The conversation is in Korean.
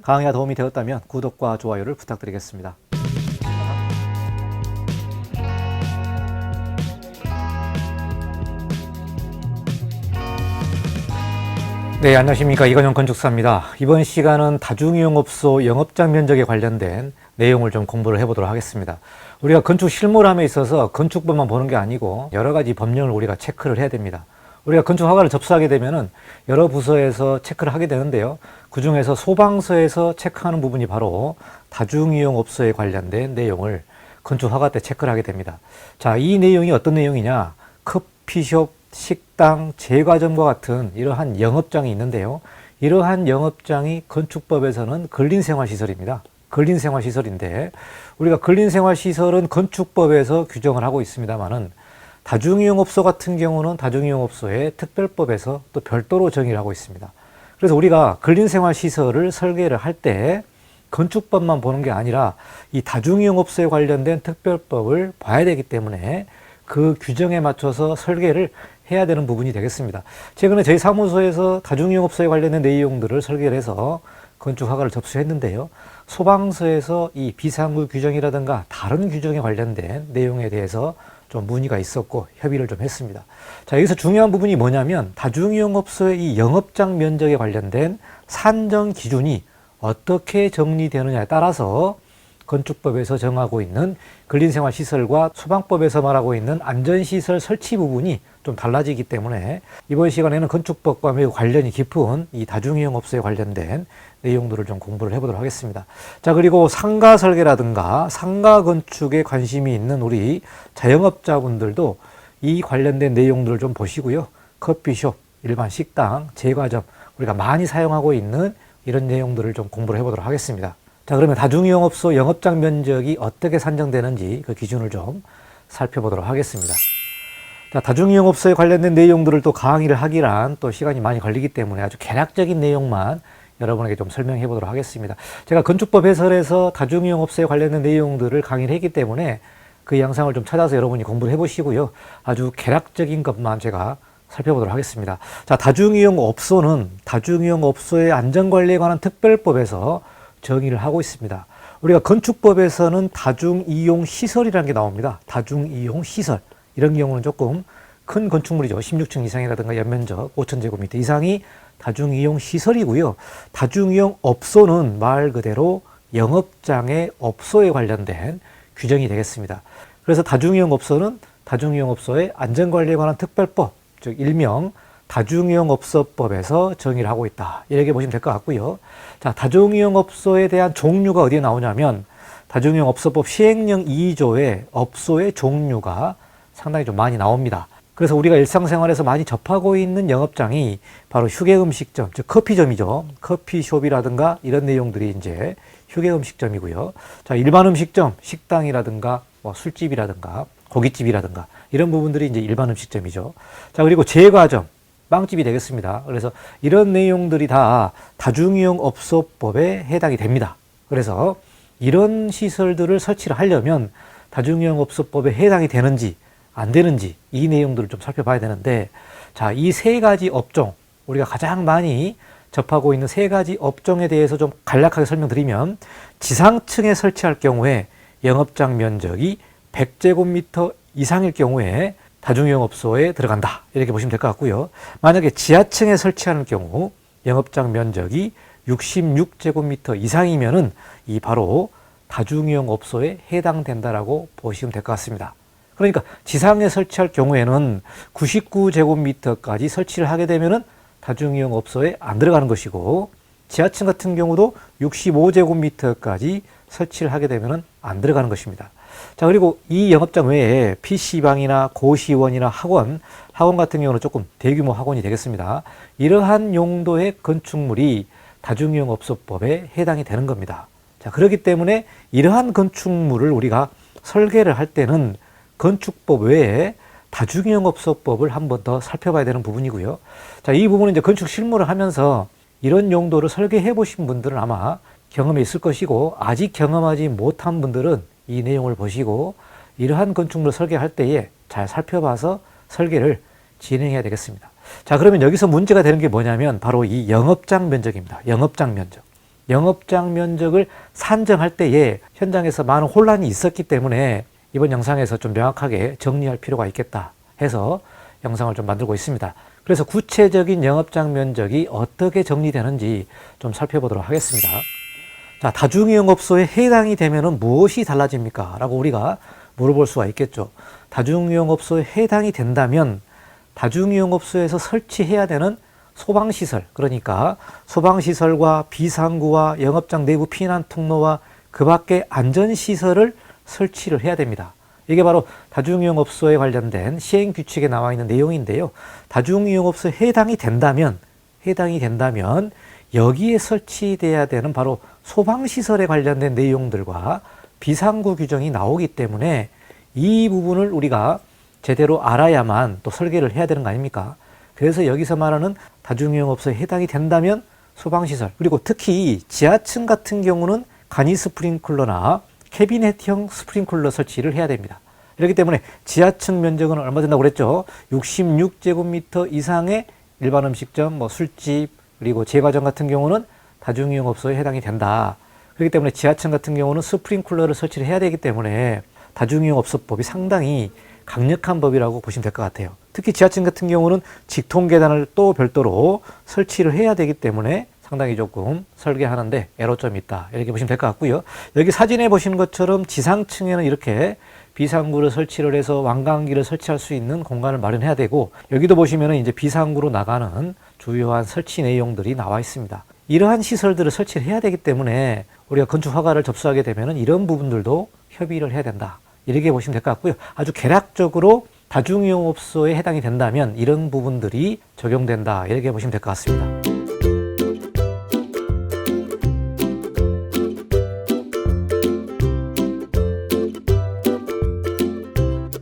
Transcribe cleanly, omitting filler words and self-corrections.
강의가 도움이 되었다면 구독과 좋아요를 부탁드리겠습니다. 네, 안녕하십니까. 이건영 건축사입니다. 이번 시간은 다중이용업소 영업장 면적에 관련된 내용을 좀 공부를 해보도록 하겠습니다. 우리가 건축 실무함에 있어서 건축법만 보는 게 아니고 여러 가지 법령을 우리가 체크를 해야 됩니다. 우리가 건축 허가를 접수하게 되면은 여러 부서에서 체크를 하게 되는데요. 그 중에서 소방서에서 체크하는 부분이 바로 다중이용업소에 관련된 내용을 건축 허가 때 체크를 하게 됩니다. 자, 이 내용이 어떤 내용이냐? 커피숍, 식당, 제과점과 같은 이러한 영업장이 있는데요. 이러한 영업장이 건축법에서는 근린생활시설입니다. 근린생활시설인데 우리가 근린생활시설은 건축법에서 규정을 하고 있습니다만은 다중이용업소 같은 경우는 다중이용업소의 특별법에서 또 별도로 정의를 하고 있습니다. 그래서 우리가 근린생활시설을 설계를 할 때 건축법만 보는 게 아니라 이 다중이용업소에 관련된 특별법을 봐야 되기 때문에 그 규정에 맞춰서 설계를 해야 되는 부분이 되겠습니다. 최근에 저희 사무소에서 다중이용업소에 관련된 내용들을 설계를 해서 건축 허가를 접수했는데요. 소방서에서 이 비상구 규정이라든가 다른 규정에 관련된 내용에 대해서 좀 문의가 있었고 협의를 좀 했습니다. 자, 여기서 중요한 부분이 뭐냐면 다중이용업소의 이 영업장 면적에 관련된 산정 기준이 어떻게 정리되느냐에 따라서 건축법에서 정하고 있는 근린생활시설과 소방법에서 말하고 있는 안전시설 설치 부분이 좀 달라지기 때문에 이번 시간에는 건축법과 매우 관련이 깊은 이 다중이용업소에 관련된 내용들을 좀 공부를 해보도록 하겠습니다. 자, 그리고 상가 설계라든가 상가 건축에 관심이 있는 우리 자영업자분들도 이 관련된 내용들을 좀 보시고요. 커피숍, 일반 식당, 제과점 우리가 많이 사용하고 있는 이런 내용들을 좀 공부를 해보도록 하겠습니다. 자, 그러면 다중이용업소 영업장 면적이 어떻게 산정되는지 그 기준을 좀 살펴보도록 하겠습니다. 자, 다중이용업소에 관련된 내용들을 또 강의를 하기란 또 시간이 많이 걸리기 때문에 아주 개략적인 내용만 여러분에게 좀 설명해 보도록 하겠습니다. 제가 건축법 해설에서 다중이용업소에 관련된 내용들을 강의를 했기 때문에 그 영상을 좀 찾아서 여러분이 공부를 해보시고요. 아주 개략적인 것만 제가 살펴보도록 하겠습니다. 자, 다중이용업소는 다중이용업소의 안전관리에 관한 특별법에서 정의를 하고 있습니다. 우리가 건축법에서는 다중이용시설이라는 게 나옵니다. 다중이용시설. 이런 경우는 조금 큰 건축물이죠. 16층 이상이라든가 연면적 5,000제곱미터 이상이 다중이용시설이고요. 다중이용업소는 말 그대로 영업장의 업소에 관련된 규정이 되겠습니다. 그래서 다중이용업소는 다중이용업소의 안전관리에 관한 특별법, 즉 일명 다중이용업소법에서 정의를 하고 있다. 이렇게 보시면 될 것 같고요. 자, 다중이용업소에 대한 종류가 어디에 나오냐면 다중이용업소법 시행령 2조의 업소의 종류가 상당히 좀 많이 나옵니다. 그래서 우리가 일상생활에서 많이 접하고 있는 영업장이 바로 휴게음식점, 즉 커피점이죠. 커피숍이라든가 이런 내용들이 이제 휴게음식점이고요. 자, 일반 음식점, 식당이라든가 뭐 술집이라든가 고깃집이라든가 이런 부분들이 이제 일반 음식점이죠. 자, 그리고 제과점, 빵집이 되겠습니다. 그래서 이런 내용들이 다 다중이용업소법에 해당이 됩니다. 그래서 이런 시설들을 설치를 하려면 다중이용업소법에 해당이 되는지 안 되는지 이 내용들을 좀 살펴봐야 되는데, 자, 이 세 가지 업종, 우리가 가장 많이 접하고 있는 세 가지 업종에 대해서 좀 간략하게 설명드리면, 지상층에 설치할 경우에 영업장 면적이 100제곱미터 이상일 경우에 다중이용업소에 들어간다. 이렇게 보시면 될 것 같고요. 만약에 지하층에 설치하는 경우 영업장 면적이 66제곱미터 이상이면은 이 바로 다중이용업소에 해당된다라고 보시면 될 것 같습니다. 그러니까 지상에 설치할 경우에는 99제곱미터까지 설치를 하게 되면은 다중이용업소에 안 들어가는 것이고, 지하층 같은 경우도 65제곱미터까지 설치를 하게 되면은 안 들어가는 것입니다. 자, 그리고 이 영업장 외에 PC방이나 고시원이나 학원 같은 경우는 조금 대규모 학원이 되겠습니다. 이러한 용도의 건축물이 다중이용업소법에 해당이 되는 겁니다. 자, 그렇기 때문에 이러한 건축물을 우리가 설계를 할 때는 건축법 외에 다중이용업소법을 한 번 더 살펴봐야 되는 부분이고요. 자, 이 부분은 이제 건축 실무를 하면서 이런 용도를 설계해 보신 분들은 아마 경험이 있을 것이고, 아직 경험하지 못한 분들은 이 내용을 보시고 이러한 건축물을 설계할 때에 잘 살펴봐서 설계를 진행해야 되겠습니다. 자, 그러면 여기서 문제가 되는 게 뭐냐면 바로 이 영업장 면적입니다. 영업장 면적. 영업장 면적을 산정할 때에 현장에서 많은 혼란이 있었기 때문에 이번 영상에서 좀 명확하게 정리할 필요가 있겠다 해서 영상을 좀 만들고 있습니다. 그래서 구체적인 영업장 면적이 어떻게 정리되는지 좀 살펴보도록 하겠습니다. 자, 다중이용업소에 해당이 되면은 무엇이 달라집니까? 라고 우리가 물어볼 수가 있겠죠. 다중이용업소에 해당이 된다면 다중이용업소에서 설치해야 되는 소방시설, 그러니까 소방시설과 비상구와 영업장 내부 피난 통로와 그 밖에 안전시설을 설치를 해야 됩니다. 이게 바로 다중이용업소에 관련된 시행규칙에 나와 있는 내용인데요. 다중이용업소에 해당이 된다면 여기에 설치돼야 되는 바로 소방시설에 관련된 내용들과 비상구 규정이 나오기 때문에 이 부분을 우리가 제대로 알아야만 또 설계를 해야 되는 거 아닙니까? 그래서 여기서 말하는 다중이용업소에 해당이 된다면 소방시설, 그리고 특히 지하층 같은 경우는 간이 스프링클러나 캐비넷형 스프링클러 설치를 해야 됩니다. 이렇기 때문에 지하층 면적은 얼마 된다고 그랬죠? 66제곱미터 이상의 일반 음식점, 술집, 그리고 제과점 같은 경우는 다중이용업소에 해당이 된다. 그렇기 때문에 지하층 같은 경우는 스프링클러를 설치를 해야 되기 때문에 다중이용업소법이 상당히 강력한 법이라고 보시면 될 것 같아요. 특히 지하층 같은 경우는 직통 계단을 또 별도로 설치를 해야 되기 때문에 상당히 조금 설계하는데 애로점이 있다, 이렇게 보시면 될 것 같고요. 여기 사진에 보시는 것처럼 지상층에는 이렇게 비상구를 설치를 해서 완강기를 설치할 수 있는 공간을 마련해야 되고, 여기도 보시면 이제 비상구로 나가는 주요한 설치 내용들이 나와 있습니다. 이러한 시설들을 설치를 해야 되기 때문에 우리가 건축 허가를 접수하게 되면 이런 부분들도 협의를 해야 된다, 이렇게 보시면 될 것 같고요. 아주 개략적으로 다중이용업소에 해당이 된다면 이런 부분들이 적용된다, 이렇게 보시면 될 것 같습니다.